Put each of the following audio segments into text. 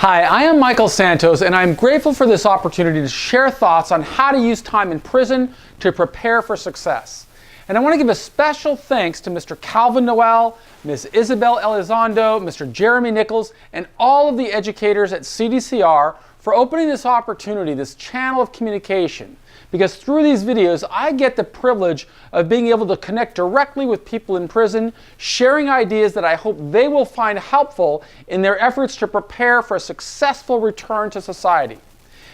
Hi, I am Michael Santos, and I'm grateful for this opportunity to share thoughts on how to use time in prison to prepare for success. And I want to give a special thanks to Mr. Calvin Noel, Ms. Isabel Elizondo, Mr. Jeremy Nichols, and all of the educators at CDCR for opening this opportunity, this channel of communication. Because through these videos, I get the privilege of being able to connect directly with people in prison, sharing ideas that I hope they will find helpful in their efforts to prepare for a successful return to society.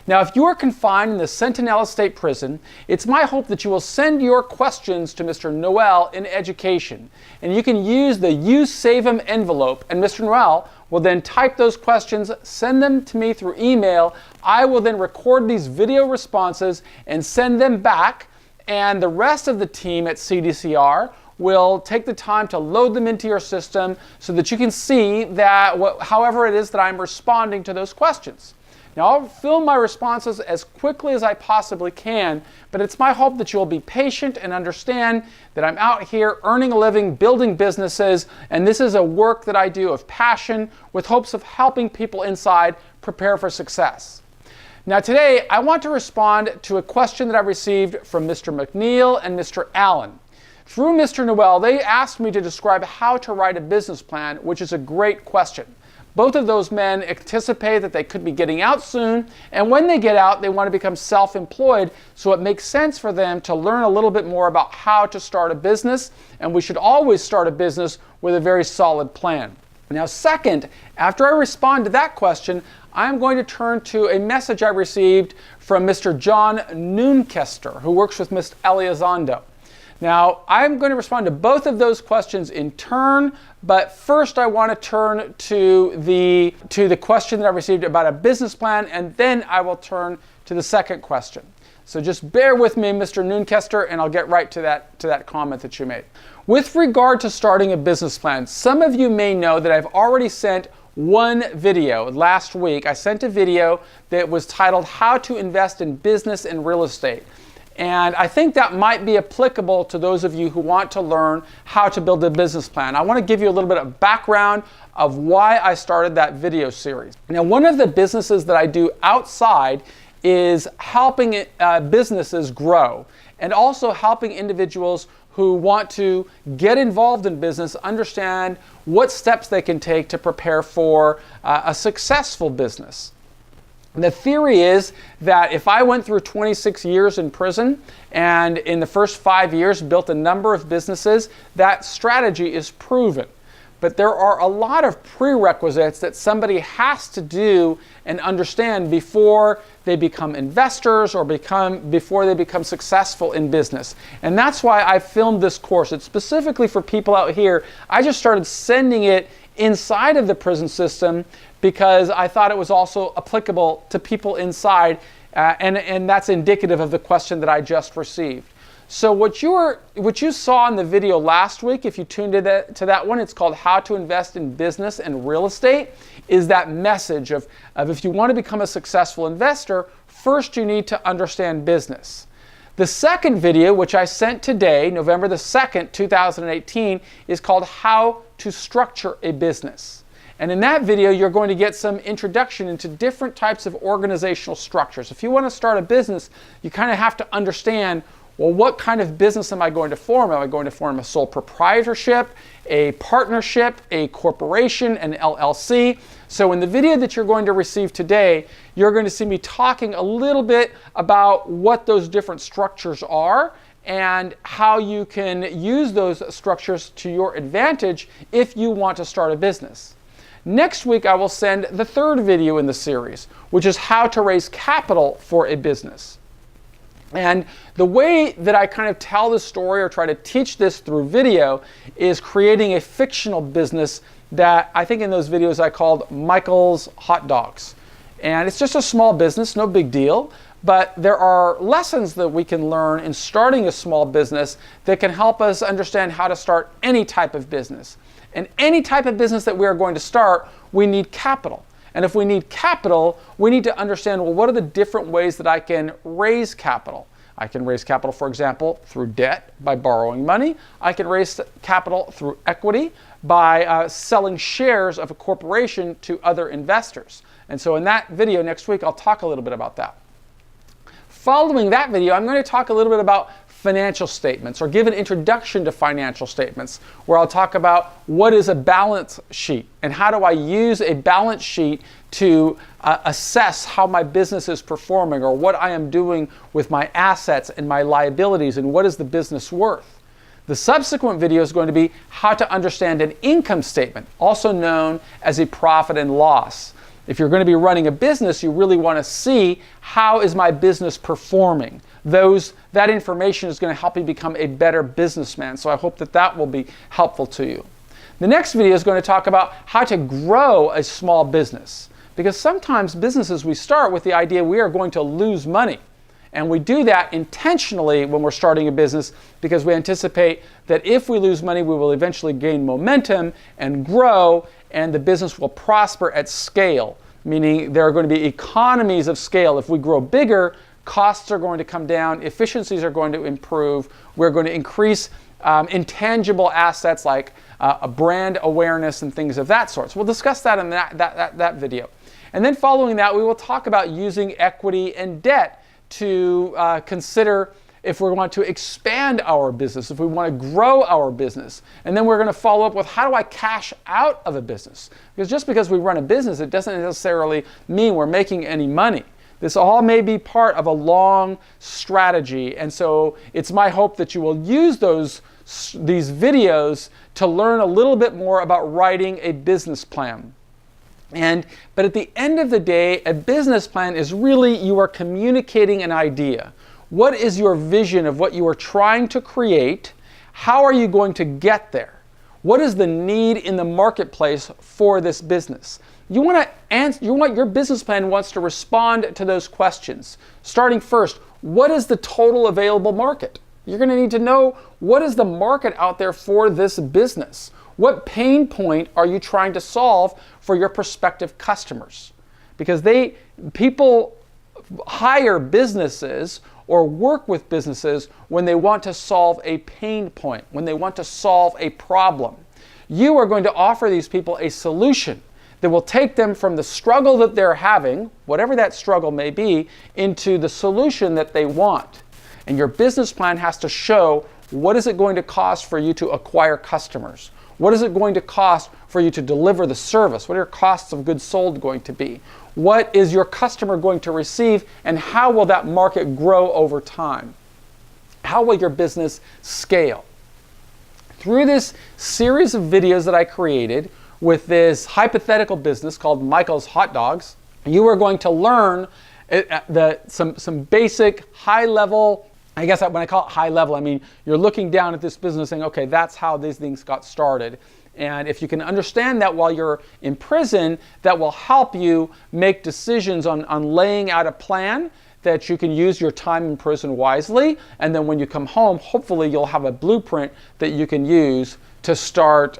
Now, if you are confined in the Sentinel State Prison, it's my hope that you will send your questions to Mr. Noel in education. And you can use the You Save 'Em envelope, and Mr. Noel will then type those questions, send them to me through email. I will then record these video responses and send them back, and the rest of the team at CDCR will take the time to load them into your system so that you can see that however it is that I'm responding to those questions. Now, I'll film my responses as quickly as I possibly can, but it's my hope that you'll be patient and understand that I'm out here earning a living, building businesses, and this is a work that I do of passion with hopes of helping people inside prepare for success. Now, today, I want to respond to a question that I received from Mr. McNeil and Mr. Allen. Through Mr. Noel, they asked me to describe how to write a business plan, which is a great question. Both of those men anticipate that they could be getting out soon, and when they get out, they want to become self-employed, so it makes sense for them to learn a little bit more about how to start a business, and we should always start a business with a very solid plan. Now, second, after I respond to that question, I'm going to turn to a message I received from Mr. John Noonkester, who works with Ms. Elizondo. Now, I'm going to respond to both of those questions in turn, but first I want to turn to the question that I received about a business plan, and then I will turn to the second question. So just bear with me, Mr. Noonkester, and I'll get right to that comment that you made. With regard to starting a business plan, some of you may know that I've already sent one video. Last week, I sent a video that was titled How to Invest in Business and Real Estate. And I think that might be applicable to those of you who want to learn how to build a business plan. I want to give you a little bit of background of why I started that video series. Now, one of the businesses that I do outside is helping businesses grow, and also helping individuals who want to get involved in business understand what steps they can take to prepare for a successful business. The theory is that if I went through 26 years in prison and in the first 5 years built a number of businesses, that strategy is proven. But there are a lot of prerequisites that somebody has to do and understand before they become investors or before they become successful in business. And that's why I filmed this course. It's specifically for people out here. I just started sending it inside of the prison system because I thought it was also applicable to people inside, and that's indicative of the question that I just received. So what you saw in the video last week, if you tuned to that one, it's called How to Invest in Business and Real Estate, is that message of if you want to become a successful investor, first you need to understand business. The second video, which I sent today, November the 2nd, 2018, is called How to Structure a Business. And in that video, you're going to get some introduction into different types of organizational structures. If you want to start a business, you kind of have to understand, well, what kind of business am I going to form? Am I going to form a sole proprietorship, a partnership, a corporation, an LLC? So in the video that you're going to receive today, you're going to see me talking a little bit about what those different structures are and how you can use those structures to your advantage if you want to start a business. Next week, I will send the third video in the series, which is how to raise capital for a business. And the way that I kind of tell the story or try to teach this through video is creating a fictional business that I think in those videos I called Michael's Hot Dogs. And it's just a small business, no big deal, but there are lessons that we can learn in starting a small business that can help us understand how to start any type of business. And any type of business that we are going to start, we need capital. And if we need capital, we need to understand, well, what are the different ways that I can raise capital? I can raise capital, for example, through debt by borrowing money. I can raise capital through equity by selling shares of a corporation to other investors. And so in that video next week, I'll talk a little bit about that. Following that video, I'm going to talk a little bit about financial statements, or give an introduction to financial statements, where I'll talk about what is a balance sheet and how do I use a balance sheet to assess how my business is performing, or what I am doing with my assets and my liabilities, and what is the business worth. The subsequent video is going to be how to understand an income statement, also known as a profit and loss. If you're going to be running a business, you really want to see, how is my business performing? That information is going to help you become a better businessman. So I hope that will be helpful to you. The next video is going to talk about how to grow a small business. Because sometimes businesses, we start with the idea we are going to lose money. And we do that intentionally when we're starting a business, because we anticipate that if we lose money, we will eventually gain momentum and grow, and the business will prosper at scale, meaning there are going to be economies of scale. If we grow bigger, costs are going to come down, efficiencies are going to improve, we're going to increase intangible assets like a brand awareness and things of that sort. So we'll discuss that in that video. And then following that, we will talk about using equity and debt to consider if we want to expand our business, if we want to grow our business. And then we're going to follow up with, how do I cash out of a business? Because just because we run a business, it doesn't necessarily mean we're making any money. This all may be part of a long strategy. And so it's my hope that you will use these videos to learn a little bit more about writing a business plan. But at the end of the day, a business plan is really, you are communicating an idea. What is your vision of what you are trying to create? How are you going to get there? What is the need in the marketplace for this business? Your business plan wants to respond to those questions. Starting first, what is the total available market? You're going to need to know, what is the market out there for this business? What pain point are you trying to solve for your prospective customers? Because people hire businesses or work with businesses when they want to solve a pain point, when they want to solve a problem. You are going to offer these people a solution that will take them from the struggle that they're having, whatever that struggle may be, into the solution that they want. And your business plan has to show, what is it going to cost for you to acquire customers? What is it going to cost for you to deliver the service? What are your costs of goods sold going to be? What is your customer going to receive, and how will that market grow over time? How will your business scale? Through this series of videos that I created with this hypothetical business called Michael's Hot Dogs, you are going to learn some basic high-level. I guess when I call it high level, I mean you're looking down at this business saying, okay, that's how these things got started. And if you can understand that while you're in prison, that will help you make decisions on laying out a plan that you can use your time in prison wisely. And then when you come home, hopefully you'll have a blueprint that you can use to start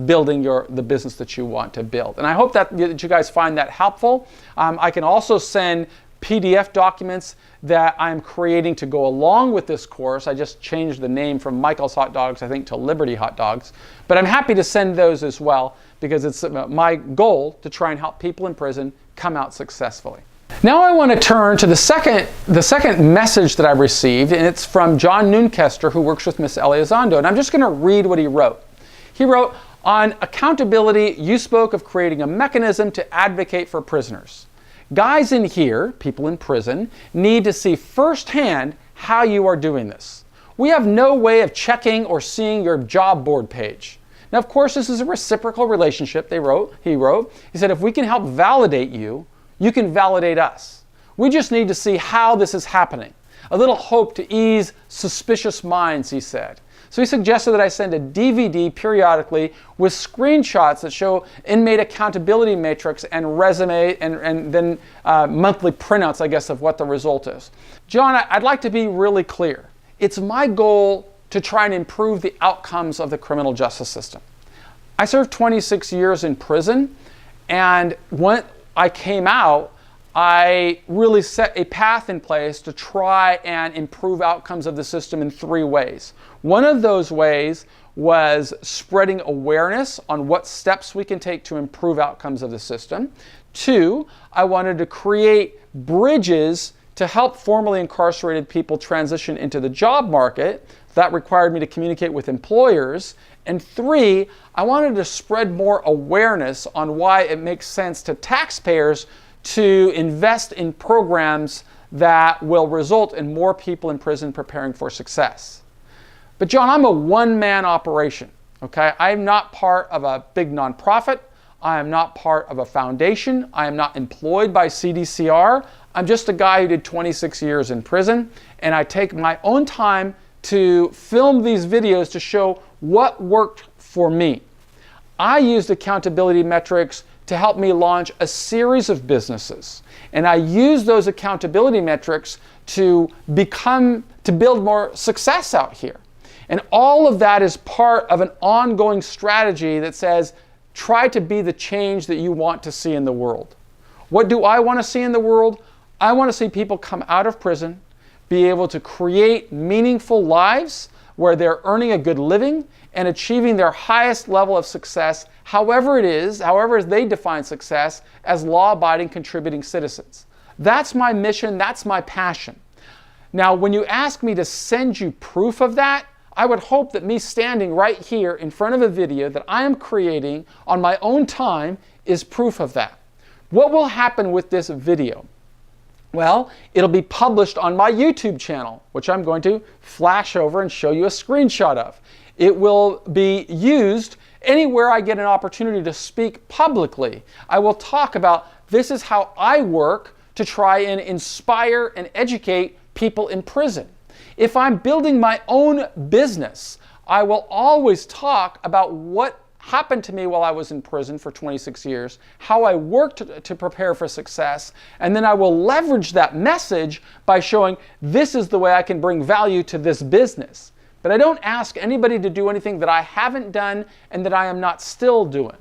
building the business that you want to build. And I hope that you guys find that helpful. I can also send PDF documents that I'm creating to go along with this course. I just changed the name from Michael's Hot Dogs, I think, to Liberty Hot Dogs. But I'm happy to send those as well, because it's my goal to try and help people in prison come out successfully. Now I want to turn to the second message that I received, and it's from John Noonkester, who works with Miss Elizondo. And I'm just going to read what he wrote. He wrote, on accountability, you spoke of creating a mechanism to advocate for prisoners. Guys in here, people in prison, need to see firsthand how you are doing this. We have no way of checking or seeing your job board page. Now, of course, this is a reciprocal relationship, he wrote. He said, if we can help validate you, you can validate us. We just need to see how this is happening. A little hope to ease suspicious minds, he said. So he suggested that I send a DVD periodically with screenshots that show inmate accountability matrix and resume, and then monthly printouts, I guess, of what the result is. John, I'd like to be really clear. It's my goal to try and improve the outcomes of the criminal justice system. I served 26 years in prison, and when I came out, I really set a path in place to try and improve outcomes of the system in 3 ways. One of those ways was spreading awareness on what steps we can take to improve outcomes of the system. 2, I wanted to create bridges to help formerly incarcerated people transition into the job market. That required me to communicate with employers. And 3, I wanted to spread more awareness on why it makes sense to taxpayers to invest in programs that will result in more people in prison preparing for success. But John, I'm a one-man operation, okay? I'm not part of a big nonprofit. I am not part of a foundation. I am not employed by CDCR. I'm just a guy who did 26 years in prison, and I take my own time to film these videos to show what worked for me. I used accountability metrics to help me launch a series of businesses. And I use those accountability metrics to build more success out here. And all of that is part of an ongoing strategy that says, try to be the change that you want to see in the world. What do I want to see in the world? I want to see people come out of prison, be able to create meaningful lives where they're earning a good living and achieving their highest level of success, however it is, however they define success, as law-abiding, contributing citizens. That's my mission, that's my passion. Now, when you ask me to send you proof of that, I would hope that me standing right here in front of a video that I am creating on my own time is proof of that. What will happen with this video? Well, it'll be published on my YouTube channel, which I'm going to flash over and show you a screenshot of. It will be used anywhere I get an opportunity to speak publicly. I will talk about this is how I work to try and inspire and educate people in prison. If I'm building my own business, I will always talk about what happened to me while I was in prison for 26 years, how I worked to prepare for success, and then I will leverage that message by showing this is the way I can bring value to this business. But I don't ask anybody to do anything that I haven't done and that I am not still doing.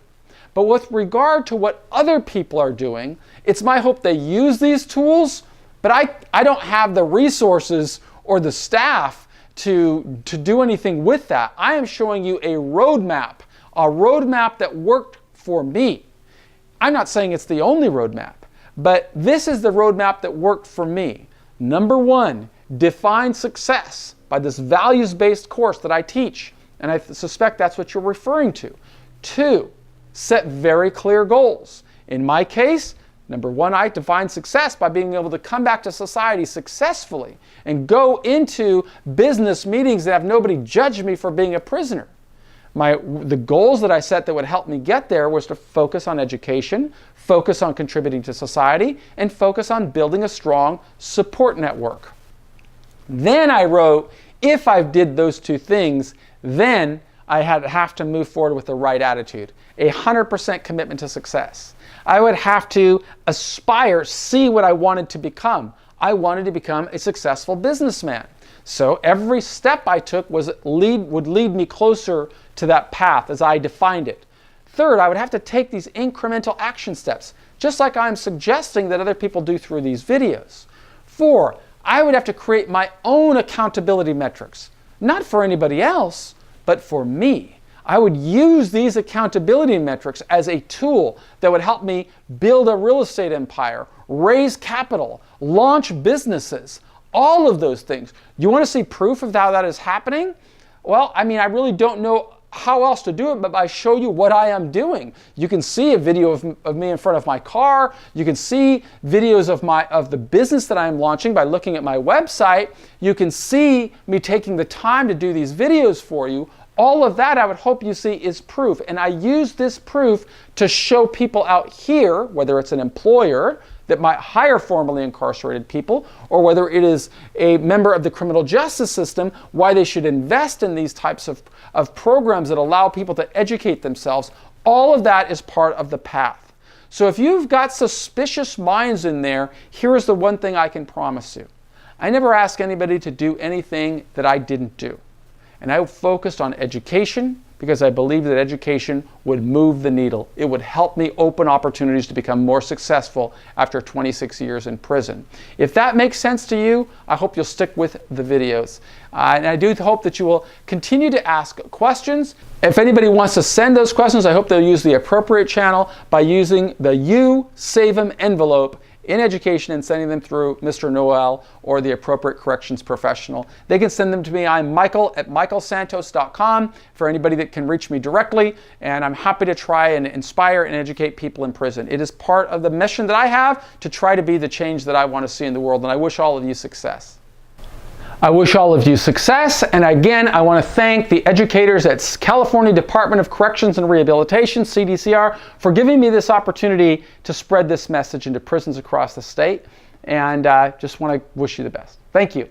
But with regard to what other people are doing, it's my hope they use these tools, but I don't have the resources or the staff to do anything with that. I am showing you a roadmap that worked for me. I'm not saying it's the only roadmap, but this is the roadmap that worked for me. Number 1, define success by this values-based course that I teach, and I suspect that's what you're referring to. 2, set very clear goals. In my case, number 1, I define success by being able to come back to society successfully and go into business meetings that have nobody judge me for being a prisoner. The goals that I set that would help me get there was to focus on education, focus on contributing to society, and focus on building a strong support network. Then I wrote, if I did those 2 things, then I have to move forward with the right attitude, 100% commitment to success. I would have to aspire, see what I wanted to become. I wanted to become a successful businessman. So every step I took would lead me closer to that path as I defined it. 3rd, I would have to take these incremental action steps, just like I'm suggesting that other people do through these videos. 4, I would have to create my own accountability metrics, not for anybody else, but for me. I would use these accountability metrics as a tool that would help me build a real estate empire, raise capital, launch businesses, all of those things. You want to see proof of how that is happening? Well, I really don't know how else to do it but by show you what I am doing. You can see a video of me in front of my car. You can see videos of the business that I am launching by looking at my website. You can see me taking the time to do these videos for you. All of that I would hope you see is proof. And I use this proof to show people out here, whether it's an employer that might hire formerly incarcerated people, or whether it is a member of the criminal justice system, why they should invest in these types of programs that allow people to educate themselves. All of that is part of the path. So if you've got suspicious minds in there, here's the one thing I can promise you. I never ask anybody to do anything that I didn't do. And I focused on education, because I believe that education would move the needle. It would help me open opportunities to become more successful after 26 years in prison. If that makes sense to you, I hope you'll stick with the videos. And I do hope that you will continue to ask questions. If anybody wants to send those questions, I hope they'll use the appropriate channel by using the You Save 'em envelope in education and sending them through Mr. Noel or the appropriate corrections professional. They can send them to me. I'm michael@michaelsantos.com for anybody that can reach me directly, and I'm happy to try and inspire and educate people in prison. It is part of the mission that I have to try to be the change that I want to see in the world, and I wish all of you success. I wish all of you success, and again, I want to thank the educators at California Department of Corrections and Rehabilitation, CDCR, for giving me this opportunity to spread this message into prisons across the state, and just want to wish you the best. Thank you.